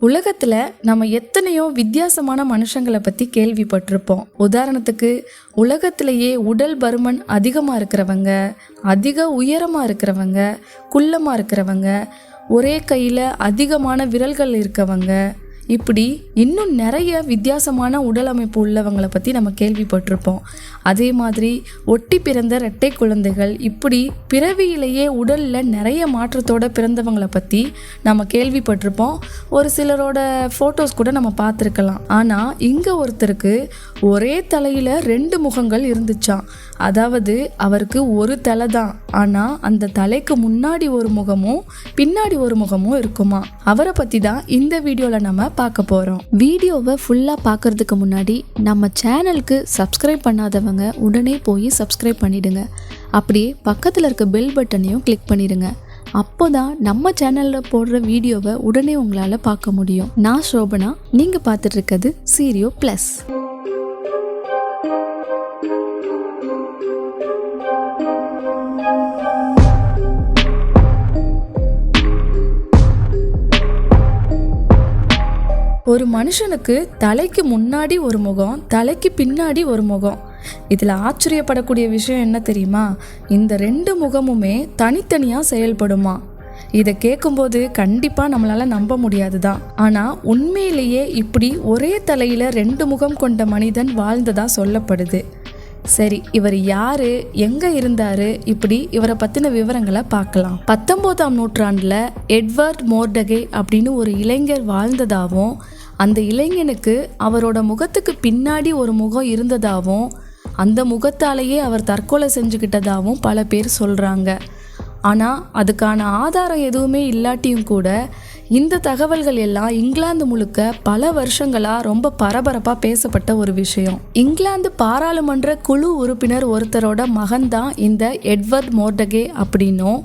உலகத்தில் நம்ம எத்தனையோ வித்தியாசமான மனுஷங்களை பற்றி கேள்விப்பட்டிருப்போம். உதாரணத்துக்கு உலகத்திலேயே உடல் பருமன் அதிகமாக இருக்கிறவங்க, அதிக உயரமாக இருக்கிறவங்க, குள்ளமாக இருக்கிறவங்க, ஒரே கையில் அதிகமான விரல்கள் இருக்கவங்க, இப்படி இன்னும் நிறைய வித்தியாசமான உடல் அமைப்பு உள்ளவங்களை பற்றி நம்ம கேள்விப்பட்டிருப்போம். அதே மாதிரி ஒட்டி பிறந்த இரட்டை குழந்தைகள், இப்படி பிறவியிலேயே உடலில் நிறைய மாற்றத்தோடு பிறந்தவங்களை பற்றி நம்ம கேள்விப்பட்டிருப்போம். ஒரு சிலரோட ஃபோட்டோஸ் கூட நம்ம பார்த்துருக்கலாம். ஆனால் இங்கே ஒருத்தருக்கு ஒரே தலையில் 2 முகங்கள் இருந்துச்சான். அதாவது அவருக்கு ஒரு தலை தான், ஆனால் அந்த தலைக்கு முன்னாடி ஒரு முகமும் பின்னாடி ஒரு முகமும் இருக்குமா. அவரை பற்றி தான் இந்த வீடியோவில் நம்ம பார்க்க போகிறோம். வீடியோவை ஃபுல்லாக பார்க்கறதுக்கு முன்னாடி நம்ம சேனலுக்கு சப்ஸ்கிரைப் பண்ணாதவங்க உடனே போய் சப்ஸ்கிரைப் பண்ணிடுங்க. அப்படியே பக்கத்தில் இருக்க பெல் பட்டனையும் கிளிக் பண்ணிடுங்க. அப்போதான் நம்ம சேனலில் போடுற வீடியோவை உடனே உங்களால் பார்க்க முடியும். நான் சோபனா, நீங்கள் பார்த்துட்டு இருக்கிறது சீரியோ ப்ளஸ். ஒரு மனுஷனுக்கு தலைக்கு முன்னாடி ஒரு முகம், தலைக்கு பின்னாடி ஒரு முகம். இதில் ஆச்சரியப்படக்கூடிய விஷயம் என்ன தெரியுமா? இந்த 2 முகமுமே தனித்தனியாக செயல்படுமா. இதை கேட்கும்போது கண்டிப்பாக நம்மளால் நம்ப முடியாது தான். ஆனால் உண்மையிலேயே இப்படி ஒரே தலையில் 2 முகம் கொண்ட மனிதன் வாழ்ந்ததா சொல்லப்படுது. சரி, இவர் யாரு, எங்க இருந்தாரு, இப்படி இவரை பத்தின விவரங்களை பார்க்கலாம். 19ஆம் நூற்றாண்டுல எட்வர்ட் மோர்டகே அப்படின்னு ஒரு இளைஞர் வாழ்ந்ததாகவும், அந்த இளைஞனுக்கு அவரோட முகத்துக்கு பின்னாடி ஒரு முகம் இருந்ததாகவும், அந்த முகத்தாலேயே அவர் தற்கொலை செஞ்சுக்கிட்டதாகவும் பல பேர் சொல்றாங்க. ஆனால் அதுக்கான ஆதாரம் எதுவுமே இல்லாட்டியும் கூட இந்த தகவல்கள் எல்லாம் இங்கிலாந்து முழுக்க பல வருஷங்களாக ரொம்ப பரபரப்பாக பேசப்பட்ட ஒரு விஷயம். இங்கிலாந்து பாராளுமன்ற குழு உறுப்பினர் ஒருத்தரோட மகன்தான் இந்த எட்வர்ட் மோர்டகே அப்படின்னும்,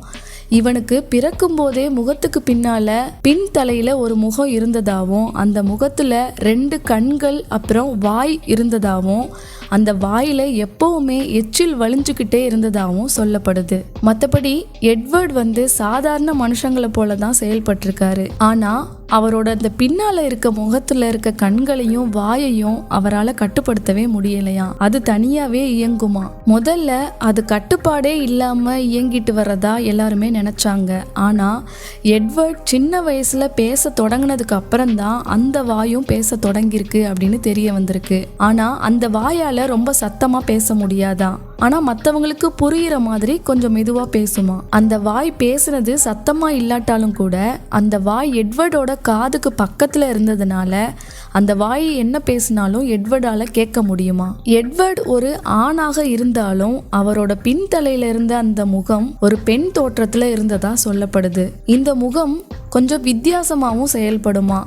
இவனுக்கு பிறக்கும் போதே முகத்துக்கு பின்னால பின் தலையில ஒரு முகம் இருந்ததாகவும், அந்த முகத்துல 2 கண்கள் அப்புறம் வாய் இருந்ததாகவும், அந்த வாயில எப்பவுமே எச்சில் வலிஞ்சுக்கிட்டே இருந்ததாகவும் சொல்லப்படுது. மற்றபடி எட்வர்ட் சாதாரண மனுஷங்களை போல தான் செயல்பட்டிருக்காரு. ஆனா அவரோட அந்த பின்னால இருக்க முகத்துல இருக்க கண்களையும் வாயையும் அவரால் கட்டுப்படுத்தவே முடியலையாம். அது தனியாவே இயங்குமா. முதல்ல அது கட்டுப்பாடே இல்லாம இயங்கிட்டு வர்றதா எல்லாருமே நினைச்சாங்க. ஆனா எட்வர்ட் சின்ன வயசுல பேச தொடங்கினதுக்கு அப்புறம் தான் அந்த வாயும் பேச தொடங்கியிருக்கு அப்படின்னு தெரிய வந்திருக்கு. ஆனா அந்த வாயால ரொம்ப சத்தமா பேச முடியாதான். ஆனா மற்றவங்களுக்கு புரியுற மாதிரி கொஞ்சம் மெதுவா பேசுமா. அந்த வாய் பேசுனது சத்தமா இல்லாட்டாலும் கூட அந்த வாய் எட்வர்டோட காதுக்கு பக்கத்துல இருந்ததுனால அந்த வாய் என்ன பேசினாலும் எட்வர்டால கேட்க முடியுமா. எட்வர்ட் ஒரு ஆணாக இருந்தாலும் அவரோட பின்தலையில இருந்த அந்த முகம் ஒரு பெண் தோற்றத்துல இருந்ததா சொல்லப்படுது. இந்த முகம் கொஞ்சம் வித்தியாசமாகவும் செயல்படுமா.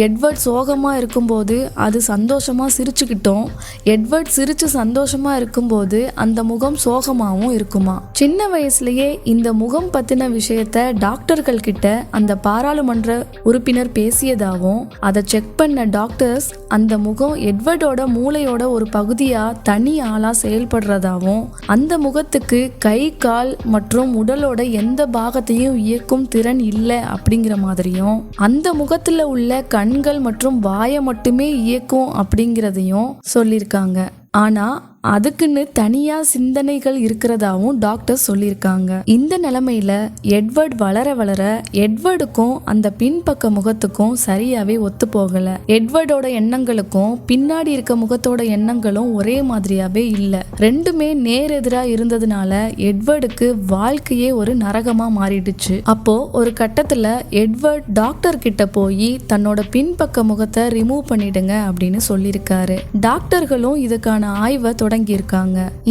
எட்வர்ட் சோகமாக இருக்கும்போது அது சந்தோஷமாக சிரிச்சுக்கிட்டோம், எட்வர்ட் சிரித்து சந்தோஷமாக இருக்கும்போது அந்த முகம் சோகமாகவும் இருக்குமா. சின்ன வயசுலேயே இந்த முகம் பற்றின விஷயத்த டாக்டர்கள் கிட்ட அந்த பாராளுமன்ற உறுப்பினர் பேசியதாகவும், அதை செக் பண்ண டாக்டர்ஸ் அந்த முகம் எட்வர்டோட மூளையோட ஒரு பகுதியாக தனி ஆளாக செயல்படுறதாகவும், அந்த முகத்துக்கு கை கால் மற்றும் உடலோட எந்த பாகத்தையும் இயக்கும் திறன் இல்லை அப்படிங்கிற மாதிரியும், அந்த முகத்தில் உள்ள கண்கள் மற்றும் வாயை மட்டுமே இயக்கும் அப்படிங்கிறதையும் சொல்லியிருக்காங்க. ஆனா அதுக்குன்னு தனியா சிந்தனைகள் இருக்கிறதாவும் டாக்டர் சொல்லியிருக்காங்க. இந்த நிலைமையில எட்வர்ட் வளர வளர எட்வர்டுக்கும் அந்த பின்பக்க முகத்துக்கும் சரியாவே ஒத்து போகல. எட்வர்டோட எண்ணங்களுக்கும் பின்னாடி இருக்க முகத்தோட எண்ணங்களும் ஒரே மாதிரியாவே இல்ல. 2மே நேரெதிரா இருந்ததுனால எட்வர்டுக்கு வாழ்க்கையே ஒரு நரகமா மாறிடுச்சு. அப்போ ஒரு கட்டத்துல எட்வர்ட் டாக்டர் கிட்ட போய் தன்னோட பின்பக்க முகத்தை ரிமூவ் பண்ணிடுங்க அப்படின்னு சொல்லியிருக்காரு. டாக்டர்களும் இதுக்கான ஆய்வை தொடங்கியிருக்காங்க.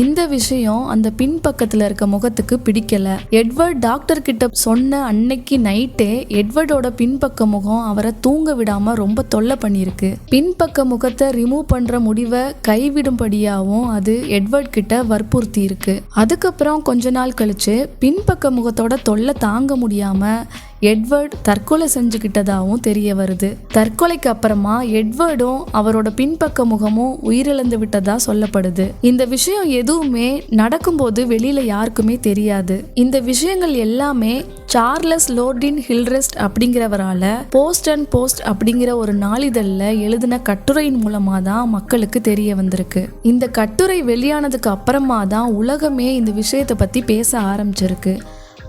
இந்த விஷயம் அந்த பின்பக்கத்துல இருக்க முகத்துக்கு பிடிக்கல. எட்வர்ட் டாக்டர் கிட்ட சொன்ன அன்னைக்கு நைட்டே எட்வர்டோட பின்பக்க முகம் அவரை தூங்க விடாம ரொம்ப தொல்லை பண்ணிருக்கு. பின்பக்க முகத்தை ரிமூவ் பண்ற முடிவை கைவிடும்படியாவும் அது எட்வர்ட் கிட்ட வற்புறுத்தி இருக்கு. அதுக்கப்புறம் கொஞ்ச நாள் கழிச்சு பின்பக்க முகத்தோட தொல்லை தாங்க முடியாம எட்வர்ட் தற்கொலை செஞ்சுக்கிட்டதாகவும் தெரிய வருது. தற்கொலைக்கு அப்புறமா எட்வர்டும் அவரோட பின்பக்க முகமும் உயிரிழந்து விட்டதா சொல்லப்படுது. இந்த விஷயம் எதுவுமே நடக்கும்போது வெளியில யாருக்குமே தெரியாது. இந்த விஷயங்கள் எல்லாமே சார்லஸ் லோர்டின் ஹில்ரெஸ்ட் அப்படிங்கிறவரால போஸ்ட் அண்ட் போஸ்ட் அப்படிங்கிற ஒரு நாளிதழில் எழுதின கட்டுரையின் மூலமா தான் மக்களுக்கு தெரிய வந்திருக்கு. இந்த கட்டுரை வெளியானதுக்கு அப்புறமா தான் உலகமே இந்த விஷயத்தை பத்தி பேச ஆரம்பிச்சிருக்கு.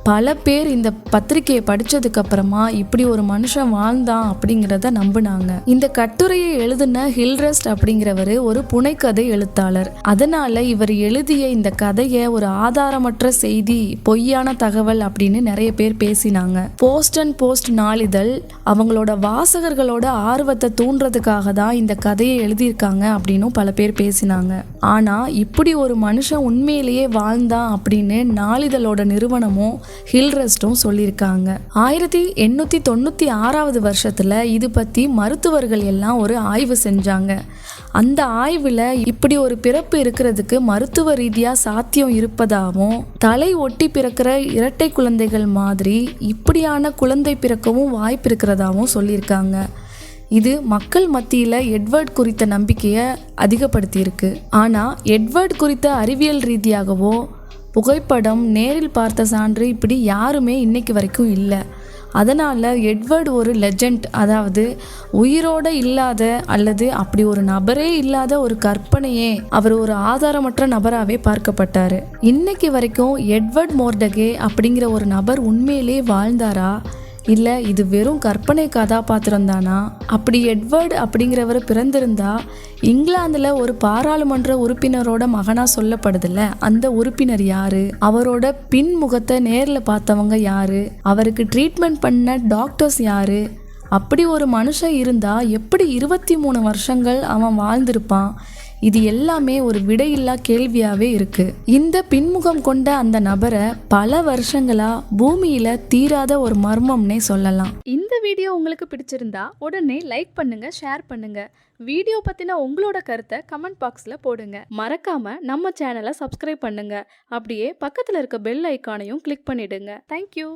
பல பேர் இந்த பத்திரிகையை படிச்சதுக்கு அப்புறமா இப்படி ஒரு மனுஷன் வாழ்ந்தான் அப்படிங்கிறத நம்பினாங்க. இந்த கட்டுரையை எழுதின ஹில்ரெஸ்ட் அப்படிங்கிறவர் ஒரு புனைக்கதை எழுத்தாளர். அதனால இவர் எழுதிய இந்த கதையை ஒரு ஆதாரமற்ற செய்தி, பொய்யான தகவல் அப்படின்னு நிறைய பேர் பேசினாங்க. போஸ்ட் அண்ட் போஸ்ட் நாளிதழ் அவங்களோட வாசகர்களோட ஆர்வத்தை தூண்டுறதுக்காக தான் இந்த கதையை எழுதியிருக்காங்க அப்படின்னு பல பேர் பேசினாங்க. ஆனா இப்படி ஒரு மனுஷன் உண்மையிலேயே வாழ்ந்தான் அப்படின்னு நாளிதழோட நிறுவனமும் ஹில்ரெஸ்டும் சொல்லியிருக்காங்க. 1896 வருஷத்துல இது பத்தி மருத்துவர்கள் எல்லாம் ஒரு ஆய்வு செஞ்சாங்க. அந்த ஆய்வுல இப்படி ஒரு பிறப்பு இருக்கிறதுக்கு மருத்துவ ரீதியா சாத்தியம் இருப்பதாகவும், தலை ஒட்டி பிறக்கிற இரட்டை குழந்தைகள் மாதிரி இப்படியான குழந்தை பிறக்கவும் வாய்ப்பு இருக்கிறதாகவும் சொல்லியிருக்காங்க. இது மக்கள் மத்தியில் எட்வர்ட் குறித்த நம்பிக்கையை அதிகப்படுத்தியிருக்கு. ஆனால் எட்வர்ட் குறித்த அறிவியல் ரீதியாகவோ புகைப்படம், நேரில் பார்த்த சான்று இப்படி யாருமே இன்னைக்கு வரைக்கும் இல்லை. அதனால் எட்வர்ட் ஒரு லெஜண்ட், அதாவது உயிரோட இல்லாத அல்லது அப்படி ஒரு நபரே இல்லாத ஒரு கற்பனையே, அவர் ஒரு ஆதாரமற்ற நபராகவே பார்க்கப்பட்டார். இன்னைக்கு வரைக்கும் எட்வர்ட் மோர்டகே அப்படிங்கிற ஒரு நபர் உண்மையிலே வாழ்ந்தாரா, இல்லை இது வெறும் கற்பனை கதாபாத்திரம் தானா? அப்படி எட்வர்ட் அப்படிங்கிறவர் பிறந்திருந்தா இங்கிலாந்தில் ஒரு பாராளுமன்ற உறுப்பினரோட மகனா சொல்லப்படுதுல்ல, அந்த உறுப்பினர் யாரு? அவரோட பின்முகத்தை நேரில் பார்த்தவங்க யாரு? அவருக்கு ட்ரீட்மெண்ட் பண்ண டாக்டர்ஸ் யாரு? அப்படி ஒரு மனுஷன் இருந்தா எப்படி 23 வருஷங்கள் அவன் வாழ்ந்திருப்பான்? இது எல்லாமே ஒரு விடையில்லா கேள்வியாவே இருக்கு. இந்த பின்முகம் கொண்ட அந்த நபரை பல வருஷங்களா பூமியில தீராத ஒரு மர்மம்னே சொல்லலாம். இந்த வீடியோ உங்களுக்கு பிடிச்சிருந்தா உடனே லைக் பண்ணுங்க, ஷேர் பண்ணுங்க. வீடியோ பத்தின உங்களோட கருத்தை கமெண்ட் பாக்ஸ்ல போடுங்க. மறக்காம நம்ம சேனலை சப்ஸ்கிரைப் பண்ணுங்க. அப்படியே பக்கத்துல இருக்க பெல் ஐக்கானையும் கிளிக் பண்ணிடுங்க. தேங்க்யூ.